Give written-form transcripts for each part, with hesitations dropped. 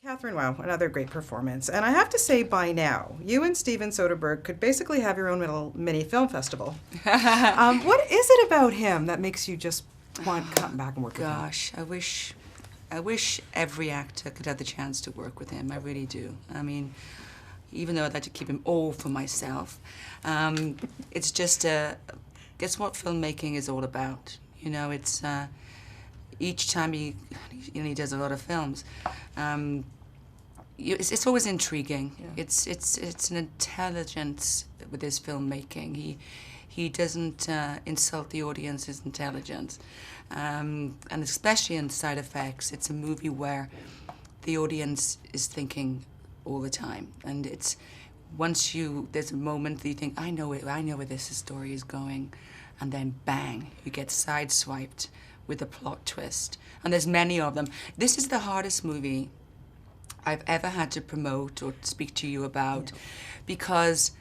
Catherine, wow, another great performance. And I have to say, by now, you and Steven Soderbergh could basically have your own little mini film festival. What is it about him that makes you just want to come back and work with him? Gosh, I wish every actor could have the chance to work with him. I really do. I mean, even though I'd like to keep him all for myself, it's just it's what filmmaking is all about. You know, it's each time he does a lot of films. It's always intriguing. Yeah. It's an intelligence with his filmmaking. He doesn't insult the audience's intelligence, and especially in Side Effects, it's a movie where the audience is thinking all the time, and it's there's a moment that you think, I know where this story is going, and then bang, you get sideswiped with a plot twist, and there's many of them. This is the hardest movie I've ever had to promote or speak to you about, because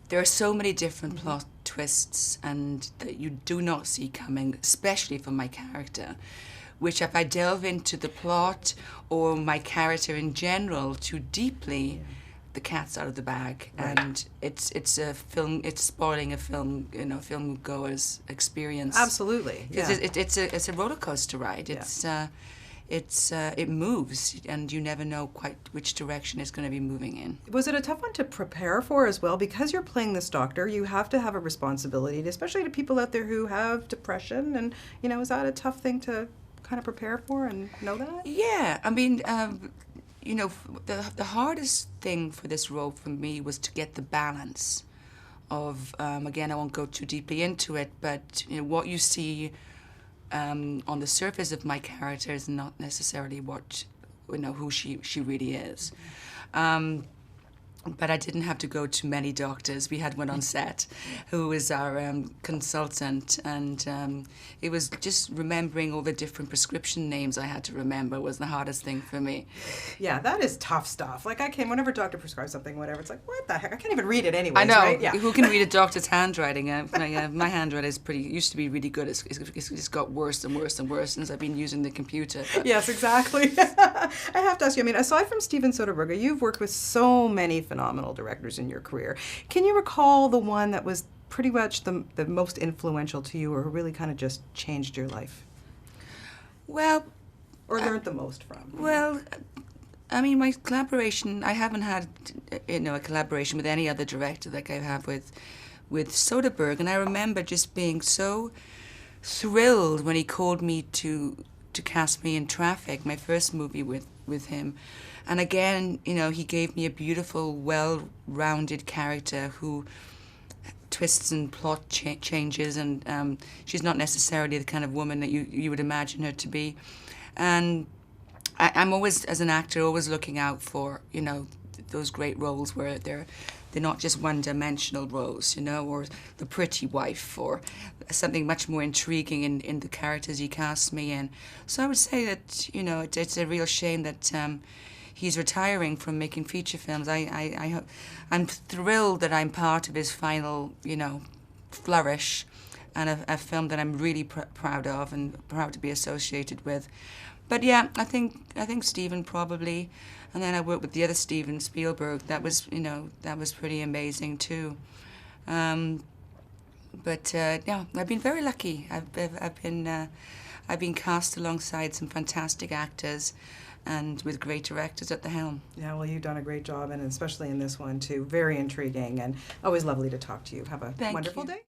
there are so many different plot twists and that you do not see coming, especially for my character, which if I delve into the plot or my character in general too deeply, the cat's out of the bag. Right. And it's spoiling a film, film goer's experience. Absolutely. Yeah. It's a roller coaster ride. It moves, and you never know quite which direction it's going to be moving in. Was it a tough one to prepare for as well? Because you're playing this doctor, you have to have a responsibility, especially to people out there who have depression, and is that a tough thing to kind of prepare for and know that? Yeah, I mean, the hardest thing for this role for me was to get the balance of, again, I won't go too deeply into it, but what you see on the surface of my character is not necessarily what, who she really is. But I didn't have to go to many doctors. We had one on set who was our consultant, and it was just remembering all the different prescription names I had to remember was the hardest thing for me. Yeah, that is tough stuff. Like, whenever a doctor prescribes something, whatever, it's like, what the heck? I can't even read it anyway. I know. Right? Yeah. Who can read a doctor's handwriting? My handwriting used to be really good. It's got worse and worse and worse since I've been using the computer. But. Yes, exactly. I have to ask you, aside from Steven Soderbergh, you've worked with so many phenomenal directors in your career. Can you recall the one that was pretty much the most influential to you, or who really kind of just changed your life? Well, or learned the most from? Well, my collaboration, I haven't had a collaboration with any other director like I have with Soderbergh, and I remember just being so thrilled when he called me to cast me in Traffic, my first movie with him. And again, he gave me a beautiful, well-rounded character who twists and plot changes, and she's not necessarily the kind of woman that you would imagine her to be. And I'm always, as an actor, always looking out for, those great roles where they're not just one-dimensional roles, or the pretty wife, or something much more intriguing in the characters he casts me in. So I would say that, it's a real shame that he's retiring from making feature films. I'm thrilled that I'm part of his final, flourish, and a film that I'm really proud of and proud to be associated with. But yeah, I think Steven probably, and then I worked with the other Steven Spielberg. That was pretty amazing too. But yeah, I've been very lucky. I've been cast alongside some fantastic actors, and with great directors at the helm. Yeah, well, you've done a great job, and especially in this one too. Very intriguing, and always lovely to talk to you. Have a wonderful day.